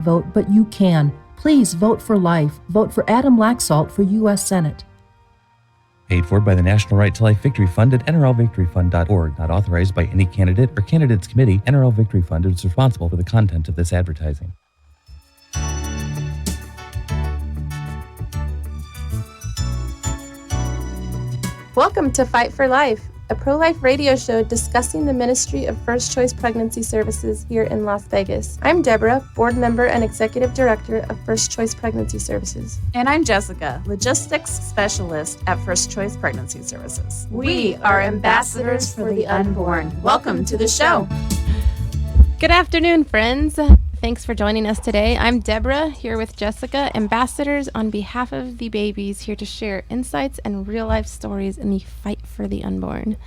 vote, but you can. Please vote for life. Vote for Adam Laxalt for U.S. Senate. Paid for by the National Right to Life Victory Fund at nrlvictoryfund.org. Not authorized by any candidate or candidates committee. NRL Victory Fund is responsible for the content of this advertising. Welcome to Fight for Life, a pro-life radio show discussing the ministry of First Choice Pregnancy Services here in Las Vegas. I'm Deborah, board member and executive director of First Choice Pregnancy Services. And I'm Jessica, logistics specialist at First Choice Pregnancy Services. We are ambassadors for the unborn. Welcome to the show. Good afternoon, friends. Thanks for joining us today. I'm Deborah, here with Jessica, ambassadors on behalf of the babies, here to share insights and real-life stories in the fight for the unborn.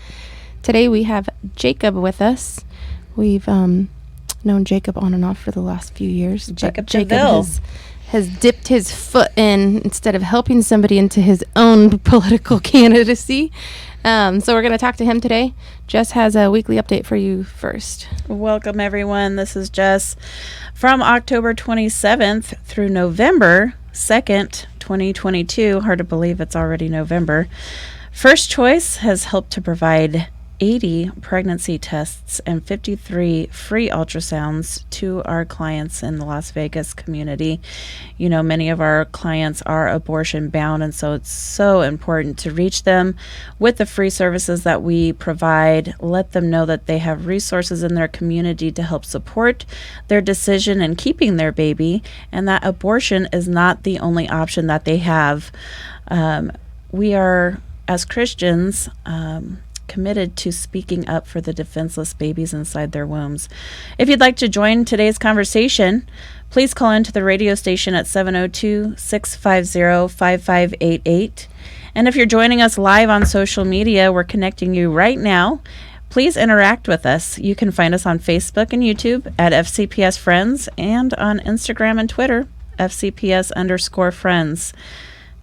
Today we have Jacob with us. We've known Jacob on and off for the last few years. Jacob has dipped his foot in, instead of helping somebody, into his own political candidacy. So we're going to talk to him today. Jess has a weekly update for you first. Welcome, everyone. This is Jess. From October 27th through November 2nd, 2022, hard to believe it's already November, First Choice has helped to provide 80 pregnancy tests and 53 free ultrasounds to our clients in the Las Vegas community. You know, many of our clients are abortion bound, and so it's so important to reach them with the free services that we provide. Let them know that they have resources in their community to help support their decision in keeping their baby, and that abortion is not the only option that they have. We are, as Christians, committed to speaking up for the defenseless babies inside their wombs. If you'd like to join today's conversation, please call into the radio station at 702-650-5588. And if you're joining us live on social media, we're connecting you right now. Please interact with us. You can find us on Facebook and YouTube at FCPS Friends, and on Instagram and Twitter, FCPS_friends.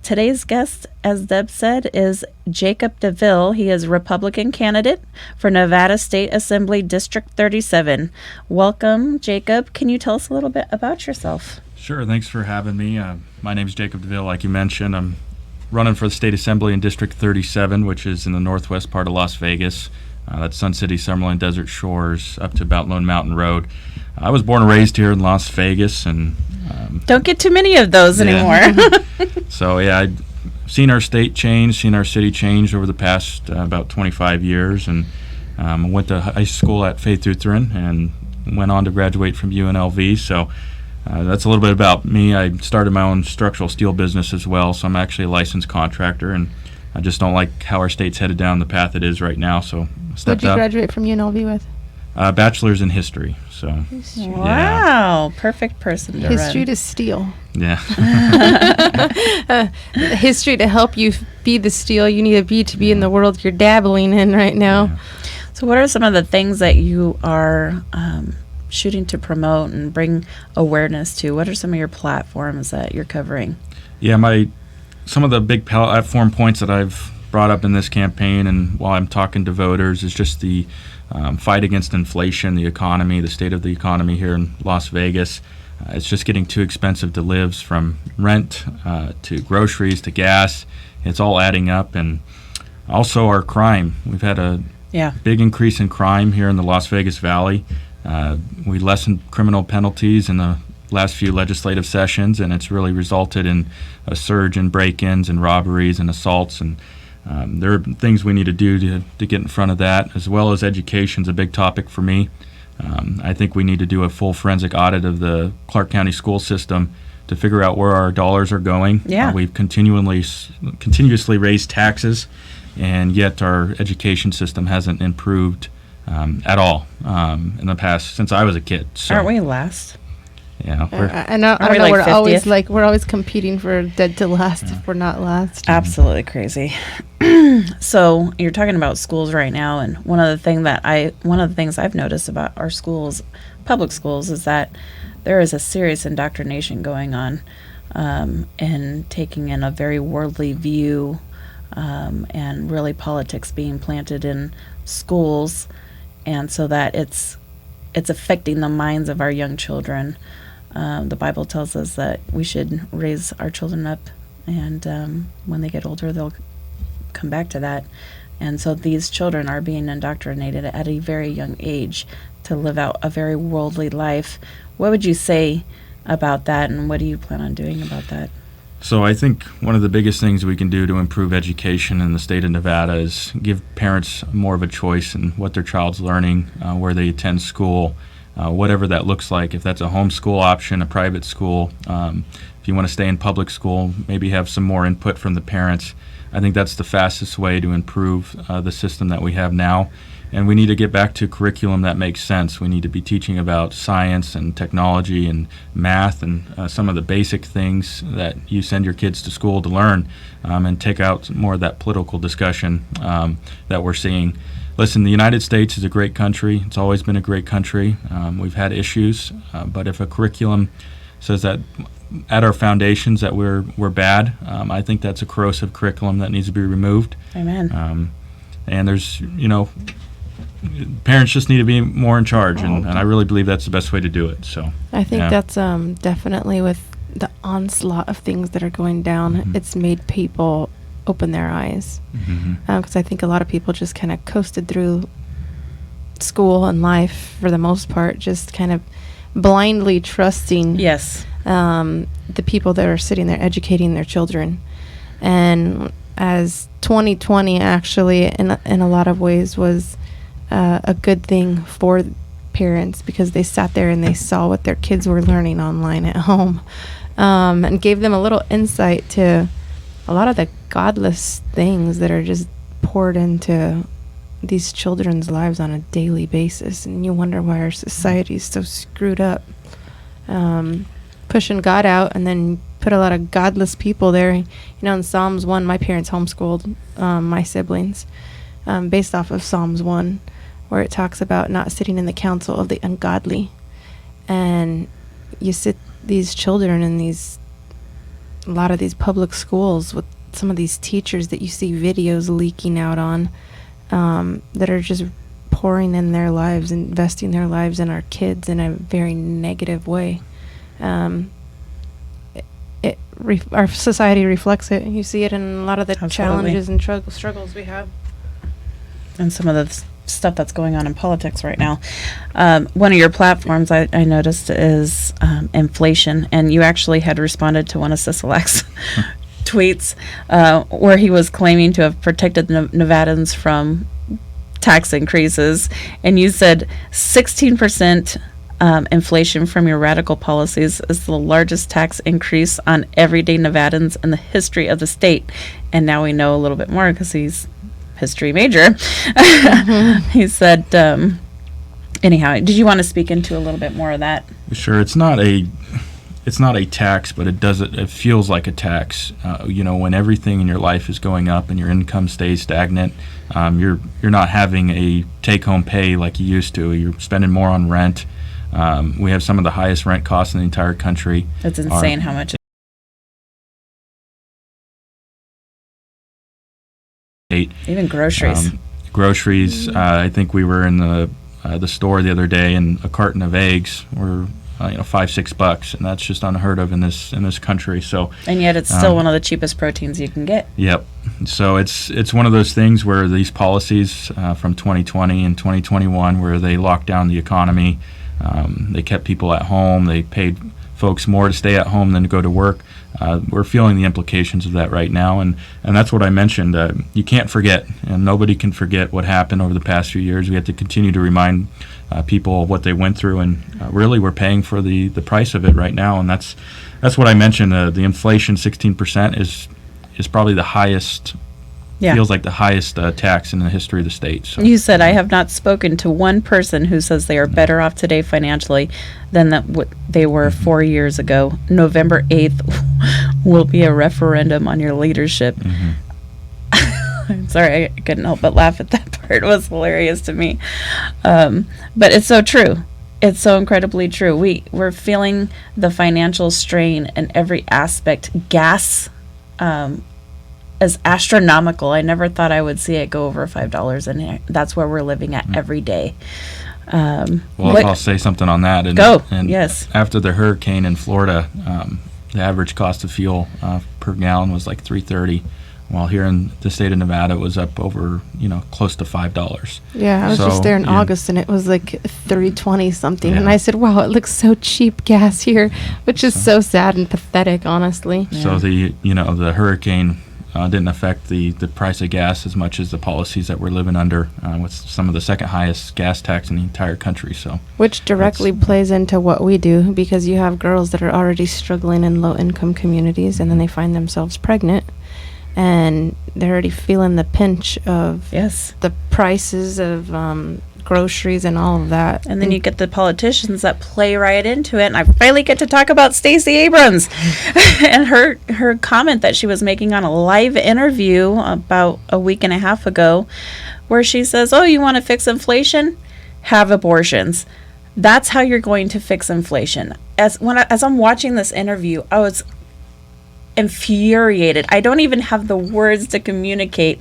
Today's guest, as Deb said, is Jacob DeVille. He is Republican candidate for Nevada State Assembly District 37. Welcome, Jacob. Can you tell us a little bit about yourself? Sure. Thanks for having me. My name is Jacob DeVille, like you mentioned. I'm running for the State Assembly in District 37, which is in the northwest part of Las Vegas. That's Sun City, Summerlin, Desert Shores, up to about Lone Mountain Road. I was born and raised here in Las Vegas, and don't get too many of those anymore. So yeah, I've seen our state change, seen our city change over the past about 25 years, and went to high school at Faith Lutheran and went on to graduate from UNLV. So that's a little bit about me. I started my own structural steel business as well, so I'm actually a licensed contractor, and I just don't like how our state's headed down the path it is right now. So What did you graduate from UNLV with? Bachelor's in history. So wow, yeah. Perfect person to history run. To steal. Yeah. History to help you be the steel you need to be in the world you're dabbling in right now. Yeah. So what are some of the things that you are shooting to promote and bring awareness to? What are some of your platforms that you're covering? Yeah, some of the big platform points that I've brought up in this campaign, and while I'm talking to voters, is just the fight against inflation, the economy, the state of the economy here in Las Vegas. It's just getting too expensive to live, from rent to groceries to gas. It's all adding up. And also our crime. We've had a big increase in crime here in the Las Vegas Valley. We lessened criminal penalties in the last few legislative sessions, and it's really resulted in a surge in break-ins and robberies and assaults. And there are things we need to do to get in front of that, as well as education's a big topic for me. I think we need to do a full forensic audit of the Clark County school system to figure out where our dollars are going. Yeah. We've continuously raised taxes, and yet our education system hasn't improved at all in the past since I was a kid. So, aren't we last? Yeah, I know. Are we We're like always 50th? we're always competing for dead to last if we're not last. Absolutely crazy. So you're talking about schools right now, and one of the things I've noticed about our schools, public schools, is that there is a serious indoctrination going on, and taking in a very worldly view, and really politics being planted in schools, and so that it's affecting the minds of our young children. The Bible tells us that we should raise our children up, and when they get older, they'll come back to that. And so these children are being indoctrinated at a very young age to live out a very worldly life. What would you say about that, and what do you plan on doing about that? So I think one of the biggest things we can do to improve education in the state of Nevada is give parents more of a choice in what their child's learning, where they attend school, whatever that looks like. If that's a homeschool option, a private school, if you want to stay in public school, maybe have some more input from the parents. I think that's the fastest way to improve the system that we have now. And we need to get back to curriculum that makes sense. We need to be teaching about science and technology and math and some of the basic things that you send your kids to school to learn, and take out more of that political discussion that we're seeing. Listen, the United States is a great country. It's always been a great country. We've had issues, but if a curriculum says that at our foundations that we're bad, I think that's a corrosive curriculum that needs to be removed. Amen. And there's, parents just need to be more in charge, and I really believe that's the best way to do it. So I think yeah. that's definitely with the onslaught of things that are going down, it's made people open their eyes. Because I think a lot of people just kind of coasted through school and life for the most part, just kind of blindly trusting Yes. the people that are sitting there educating their children. And as 2020 actually in a lot of ways was a good thing for parents, because they sat there and they saw what their kids were learning online at home, and gave them a little insight to a lot of the godless things that are just poured into these children's lives on a daily basis. And you wonder why our society is so screwed up, pushing God out and then put a lot of godless people there. In Psalms 1, my parents homeschooled my siblings based off of Psalms 1, where it talks about not sitting in the counsel of the ungodly. And you sit these children in a lot of these public schools with some of these teachers that you see videos leaking out on, that are just pouring in their lives, investing their lives in our kids in a very negative way. Our society reflects it. You see it in a lot of the Absolutely. challenges and struggles we have. And some of the stuff that's going on in politics right now. One of your platforms I noticed is inflation, and you actually had responded to one of Sisolak's tweets where he was claiming to have protected Nevadans from tax increases, and you said 16% inflation from your radical policies is the largest tax increase on everyday Nevadans in the history of the state. And now we know a little bit more because he's history major. He said, anyhow, did you want to speak into a little bit more of that? Sure. It's not a tax, but it feels like a tax. When everything in your life is going up and your income stays stagnant, you're not having a take-home pay like you used to. You're spending more on rent. We have some of the highest rent costs in the entire country. It's insane how much. Even groceries. I think we were in the store the other day, and a carton of eggs were $5-6, and that's just unheard of in this country. So, and yet it's still one of the cheapest proteins you can get. Yep. So it's one of those things where these policies from 2020 and 2021, where they locked down the economy, they kept people at home, they paid folks more to stay at home than to go to work. We're feeling the implications of that right now, and that's what I mentioned. You can't forget, and nobody can forget what happened over the past few years. We have to continue to remind people of what they went through, and really we're paying for the price of it right now. And that's what I mentioned. The inflation, 16%, is probably the highest. Yeah. Feels like the highest tax in the history of the state. So. You said, I have not spoken to one person who says they are better off today financially than what they were 4 years ago. November 8th will be a referendum on your leadership. I'm sorry, I couldn't help but laugh at that part. It was hilarious to me. But it's so true. It's so incredibly true. We're feeling the financial strain in every aspect. Gas is astronomical. I never thought I would see it go over $5, and that's where we're living at every day. Well, What- I'll say something on that. Go. And Yes. After the hurricane in Florida, the average cost of fuel per gallon was like $3.30, while here in the state of Nevada it was up over, close to $5. Yeah, I was just So, there in yeah. August, and it was like 3.20 something, and Yeah. I said, "Wow, it looks so cheap gas here," which is so sad and pathetic, honestly. So the hurricane didn't affect the price of gas as much as the policies that we're living under, with some of the second highest gas tax in the entire country. So Which directly plays into what we do, because you have girls that are already struggling in low-income communities, and then they find themselves pregnant, and they're already feeling the pinch of Yes. the prices of groceries and all of that. And then you get the politicians that play right into it. And I finally get to talk about Stacey Abrams and her comment that she was making on a live interview about a week and a half ago, where she says, "Oh, you want to fix inflation? Have abortions. That's how you're going to fix inflation." As I'm watching this interview, I was infuriated. I don't even have the words to communicate.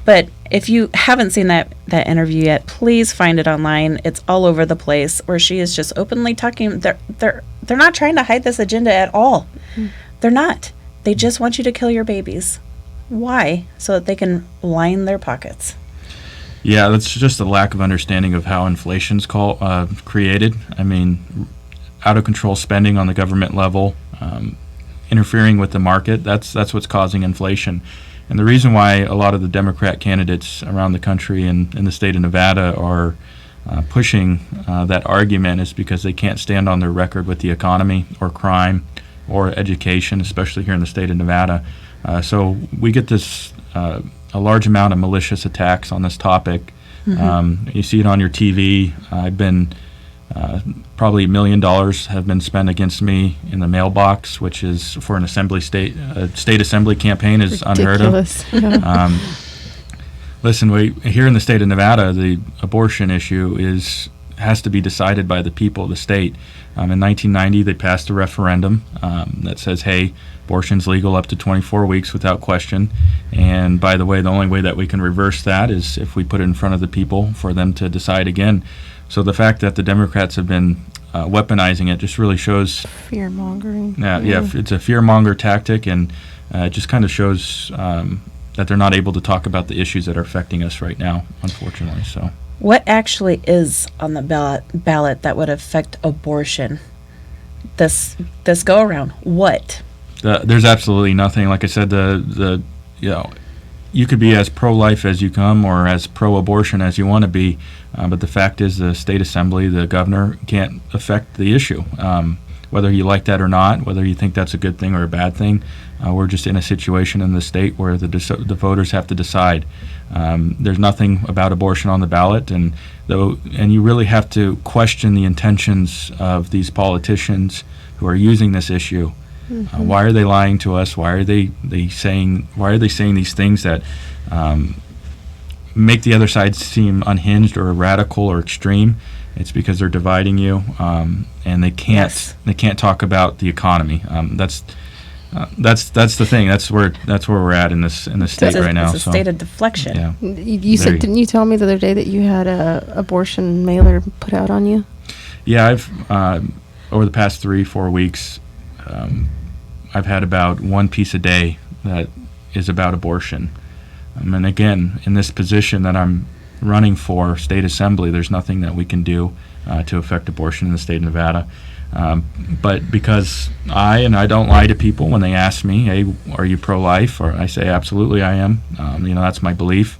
But if you haven't seen that interview yet, please find it online. It's all over the place, where she is just openly talking. They're not trying to hide this agenda at all. They're not. They just want you to kill your babies. Why? So that they can line their pockets. yeah, that's just a lack of understanding of how inflation's created. I mean, out of control spending on the government level, interfering with the market. That's what's causing inflation. And the reason why a lot of the Democrat candidates around the country and in the state of Nevada are pushing that argument is because they can't stand on their record with the economy or crime or education, especially here in the state of Nevada. So we get this a large amount of malicious attacks on this topic. You see it on your TV. I've been probably $1 million have been spent against me in the mailbox, which is for an state assembly campaign is unheard of. Ridiculous. Yeah. Listen, here in the state of Nevada, the abortion issue has to be decided by the people of the state. In 1990, they passed a referendum that says, hey, abortion's legal up to 24 weeks without question. And by the way, the only way that we can reverse that is if we put it in front of the people for them to decide again. So the fact that the Democrats have been weaponizing it just really shows, Fear mongering. it's a fear-monger tactic, and it just kind of shows that they're not able to talk about the issues that are affecting us right now, unfortunately. So, What actually is on the ballot that would affect abortion this go around? What? there's absolutely nothing. Like I said, you could be as pro-life as you come or as pro-abortion as you want to be, but the fact is the state assembly, the governor, can't affect the issue. Whether you like that or not, whether you think that's a good thing or a bad thing, we're just in a situation in the state where the voters have to decide. There's nothing about abortion on the ballot, and you really have to question the intentions of these politicians who are using this issue. Why are they lying to us? Why are they saying these things that make the other side seem unhinged or radical or extreme? It's because they're dividing you, and they can't talk about the economy. That's the thing. That's where we're at in this state right now. It's a state of deflection. Yeah. You said, didn't you tell me the other day that you had a abortion mailer put out on you? Yeah, I've over the past 3-4 weeks, I've had about one piece a day that is about abortion. And again, in this position that I'm running for state assembly, there's nothing that we can do to affect abortion in the state of Nevada. But because I don't lie to people when they ask me, hey, are you pro-life? Or I say, absolutely I am. That's my belief.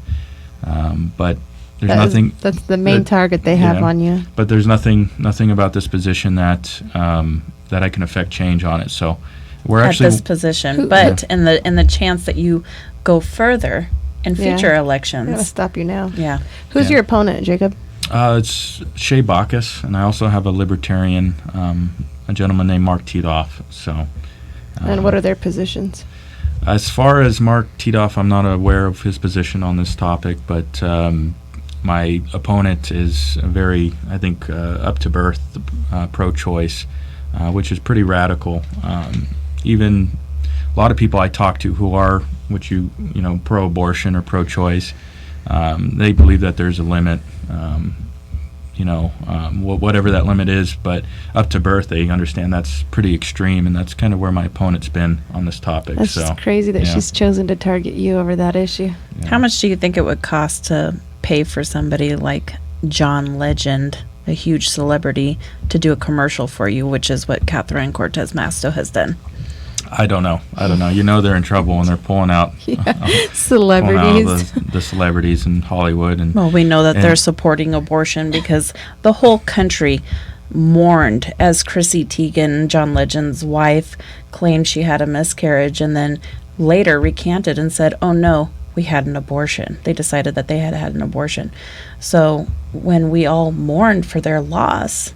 But there's nothing. That's the main target they have on you. But there's nothing about this position that I can affect change on it. So we're At actually this position, but in the chance that you go further in future I'm gonna elections. stop you now. Yeah. Who's your opponent, Jacob? It's Shea Bacchus, and I also have a libertarian, a gentleman named Mark Titoff. So, And what are their positions? as far as Mark Titoff, I'm not aware of his position on this topic, but my opponent is a very, I think, up to birth pro-choice, which is pretty radical. Even a lot of people I talk to who are, pro-abortion or pro-choice, they believe that there's a limit whatever that limit is, but up to birth, they understand that's pretty extreme, and that's kind of where my opponent's been on this topic. That's just crazy that she's chosen to target you over that issue. Yeah. How much do you think it would cost to pay for somebody like John Legend, a huge celebrity, to do a commercial for you, which is what Catherine Cortez Masto has done? I don't know. They're in trouble when they're pulling out Celebrities. the celebrities in Hollywood. And Well, we know that they're supporting abortion because the whole country mourned as Chrissy Teigen, John Legend's wife, claimed she had a miscarriage and then later recanted and said, oh no, we had an abortion. They decided that they had an abortion. So when we all mourned for their loss,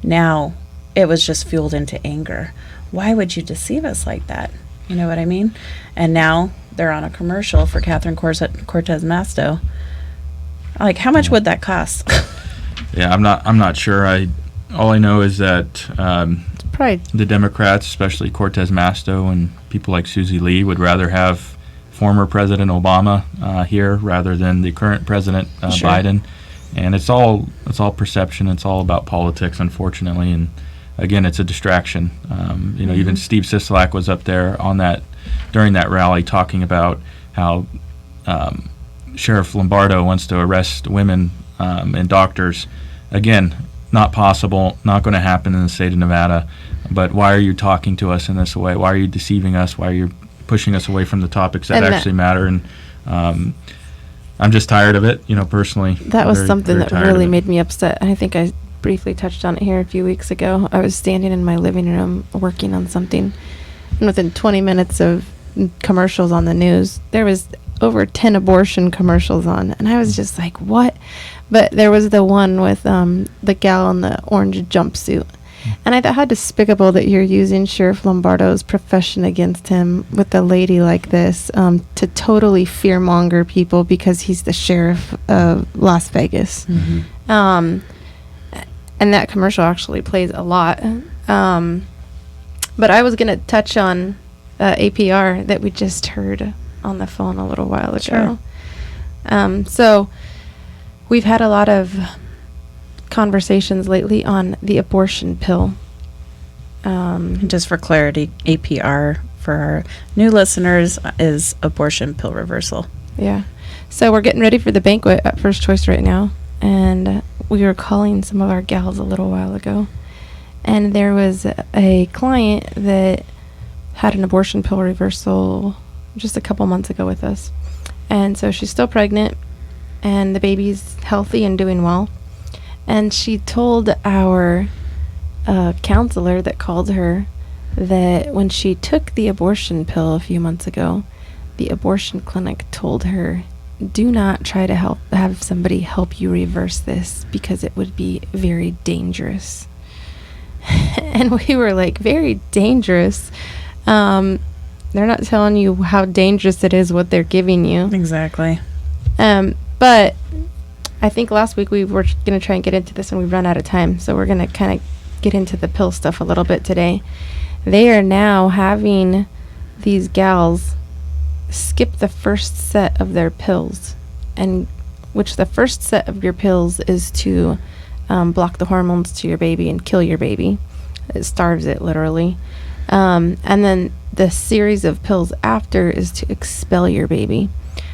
now it was just fueled into anger. Why would you deceive us like that? You know what I mean? And now they're on a commercial for Catherine Cortez Masto. Like, how much would that cost? Yeah, I'm not sure. All I know is that the Democrats, especially Cortez Masto and people like Susie Lee, would rather have former President Obama here rather than the current President Sure. Biden. And it's all perception. It's all about politics, unfortunately. And again, it's a distraction. Even Steve Sisolak was up there during that rally talking about how Sheriff Lombardo wants to arrest women and doctors. Again, not possible, not going to happen in the state of Nevada. But why are you talking to us in this way? Why are you deceiving us? Why are you pushing us away from the topics that actually matter? And I'm just tired of it, personally. That was something that really made. made me upset. I think I briefly touched on it here a few weeks ago. I was standing in my living room working on something, and within 20 minutes of commercials on the news, there was over 10 abortion commercials on, and I was just like, what? But there was the one with the gal in the orange jumpsuit, and I thought, how despicable that you're using Sheriff Lombardo's profession against him with a lady like this to totally fearmonger people because he's the sheriff of Las Vegas. Mm-hmm. And that commercial actually plays a lot. But I was going to touch on APR that we just heard on the phone a little while ago. Sure. So we've had a lot of conversations lately on the abortion pill. Just for clarity, APR for our new listeners is abortion pill reversal. Yeah. So we're getting ready for the banquet at First Choice right now. And we were calling some of our gals a little while ago. And there was a client that had an abortion pill reversal just a couple months ago with us. And so she's still pregnant, and the baby's healthy and doing well. And she told our counselor that called her that when she took the abortion pill a few months ago, the abortion clinic told her, do not try to have somebody help you reverse this because it would be very dangerous. And we were like, very dangerous? They're not telling you how dangerous it is what they're giving you. Exactly. But I think last week we were going to try and get into this and we run out of time. So we're going to kind of get into the pill stuff a little bit today. They are now having these gals skip the first set of their pills, and which the first set of your pills is to block the hormones to your baby and kill your baby. It starves it literally. And then the series of pills after is to expel your baby.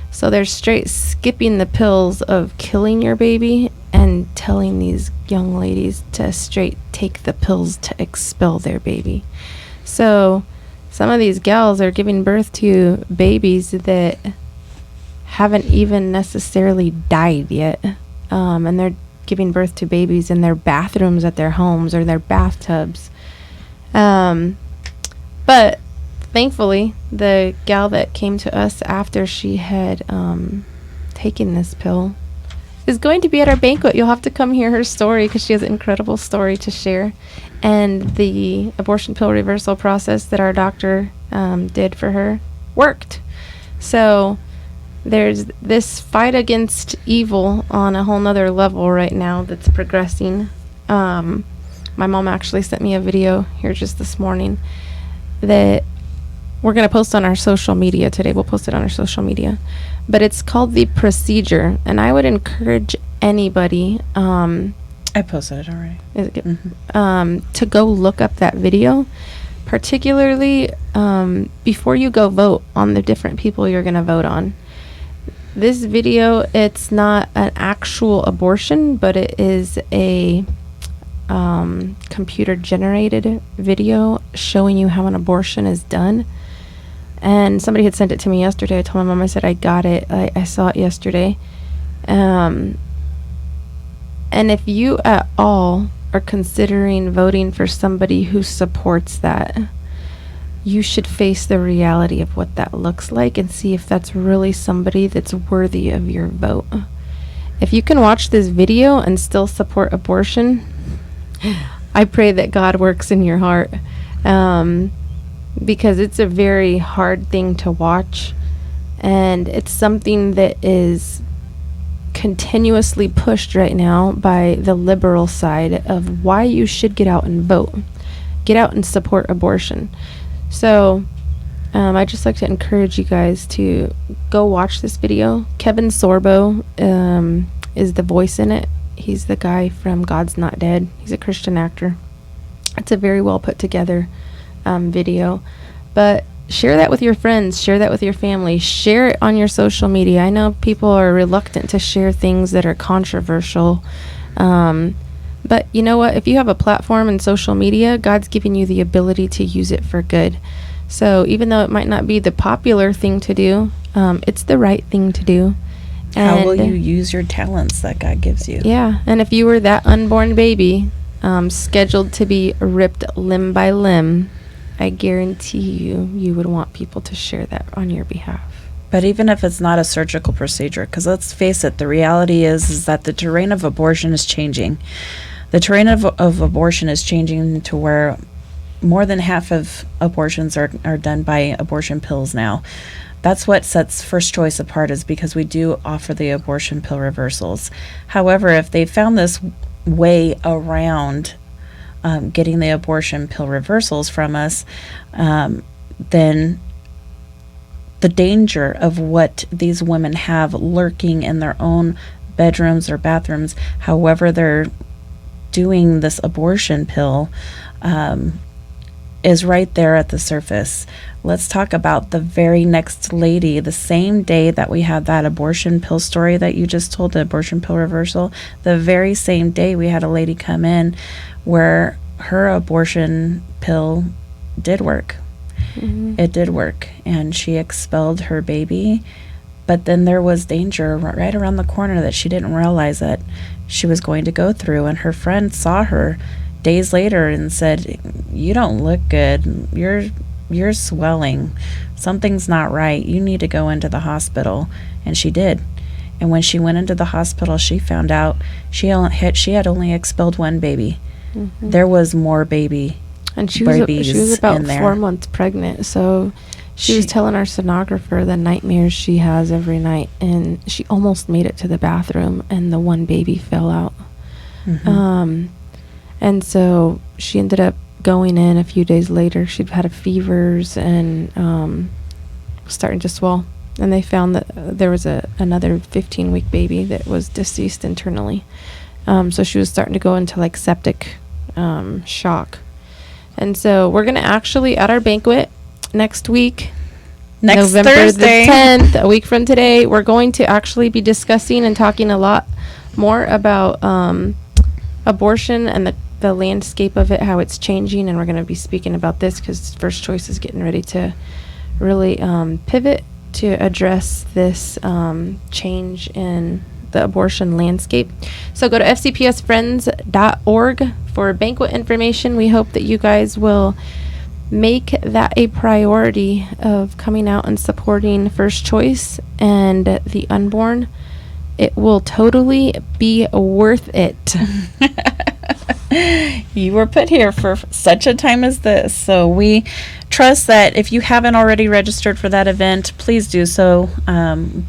So they're straight skipping the pills of killing your baby and telling these young ladies to straight take the pills to expel their baby. So some of these gals are giving birth to babies that haven't even necessarily died yet. And they're giving birth to babies in their bathrooms at their homes or their bathtubs. But thankfully, the gal that came to us after she had taken this pill is going to be at our banquet. You'll have to come hear her story because she has an incredible story to share. And the abortion pill reversal process that our doctor did for her worked. So there's this fight against evil on a whole nother level right now that's progressing. My mom actually sent me a video here just this morning that we're going to post on our social media today. We'll post it on our social media. But it's called The Procedure. And I would encourage anybody I posted it already. Is it good? Mm-hmm. To go look up that video, particularly before you go vote on the different people you're going to vote on. This video, it's not an actual abortion, but it is a computer generated video showing you how an abortion is done. And somebody had sent it to me yesterday. I told my mom, I said, I got it. I saw it yesterday. And if you at all are considering voting for somebody who supports that, you should face the reality of what that looks like and see if that's really somebody that's worthy of your vote. If you can watch this video and still support abortion, I pray that God works in your heart, because it's a very hard thing to watch, and it's something that is continuously pushed right now by the liberal side of why you should get out and vote, get out and support abortion. So I just like to encourage you guys to go watch this video. Kevin Sorbo is the voice in it. He's the guy from God's Not Dead. He's a Christian actor. It's a very well put together video. But share that with your friends. Share that with your family. Share it on your social media. I know people are reluctant to share things that are controversial. But you know what? If you have a platform in social media, God's given you the ability to use it for good. So even though it might not be the popular thing to do, it's the right thing to do. How will you use your talents that God gives you? Yeah. And if you were that unborn baby scheduled to be ripped limb by limb, I guarantee you would want people to share that on your behalf. But even if it's not a surgical procedure, because let's face it, the reality is that the terrain of abortion is changing. The terrain of abortion is changing to where more than half of abortions are done by abortion pills now. That's what sets First Choice apart, is because we do offer the abortion pill reversals. However, if they found this way around getting the abortion pill reversals from us, then the danger of what these women have lurking in their own bedrooms or bathrooms, however they're doing this abortion pill, is right there at the surface. Let's talk about the very next lady. The same day that we had that abortion pill story that you just told, the abortion pill reversal, the very same day we had a lady come in where her abortion pill did work. Mm-hmm. It did work, and she expelled her baby. But then there was danger right around the corner that she didn't realize that she was going to go through. And her friend saw her days later and said, "You don't look good. You're swelling. Something's not right. You need to go into the hospital." And she did. And when she went into the hospital, she found out she had only expelled one baby. Mm-hmm. There was more babies. And she was about 4 months pregnant. So she was telling our sonographer the nightmares she has every night, and she almost made it to the bathroom, and the one baby fell out. Mm-hmm. And so she ended up going in a few days later. She'd had fevers and starting to swell. And they found that there was another 15-week baby that was deceased internally. So she was starting to go into like septic shock. And so we're going to actually, at our banquet next week, November Thursday, the 10th, a week from today, we're going to actually be discussing and talking a lot more about abortion and the landscape of it, how it's changing. And we're going to be speaking about this because First Choice is getting ready to really pivot to address this change in the abortion landscape. So go to fcpsfriends.org for banquet information. We hope that you guys will make that a priority of coming out and supporting First Choice and the unborn. It will totally be worth it. You were put here for such a time as this. So we trust that if you haven't already registered for that event, please do so.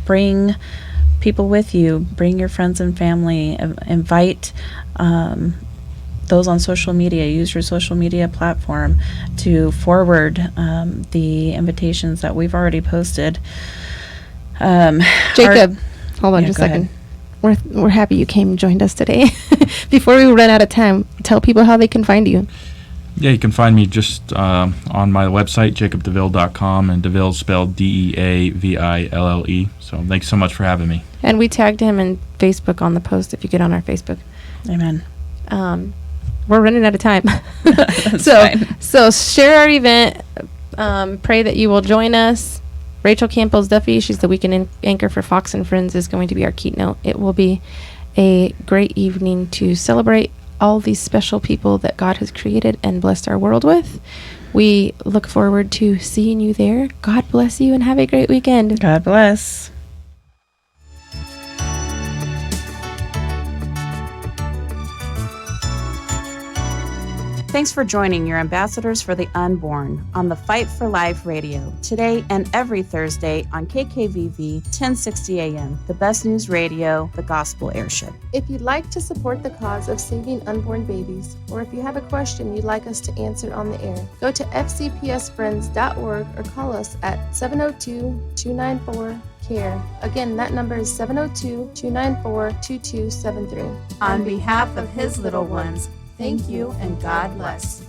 Bring people with you. Bring your friends and family. Invite those on social media. Use your social media platform to forward the invitations that we've already posted. Jacob, hold on just a second. Ahead. we're happy you came and joined us today. Before we run out of time, tell people how they can find you. Yeah, you can find me just on my website, jacobdeville.com, and DeVille spelled DeAville. So thanks so much for having me. And we tagged him in Facebook on the post if you get on our Facebook. Amen. We're running out of time. That's fine. So share our event. Pray that you will join us. Rachel Campbell's Duffy, she's the weekend anchor for Fox and Friends, is going to be our keynote. It will be a great evening to celebrate all these special people that God has created and blessed our world with. We look forward to seeing you there. God bless you and have a great weekend. God bless. Thanks for joining your ambassadors for the unborn on the Fight for Life radio, today and every Thursday on KKVV 1060 AM, the best news radio, the gospel airship. If you'd like to support the cause of saving unborn babies, or if you have a question you'd like us to answer on the air, go to fcpsfriends.org or call us at 702-294-CARE. Again, that number is 702-294-2273. On behalf of his little ones, thank you and God bless.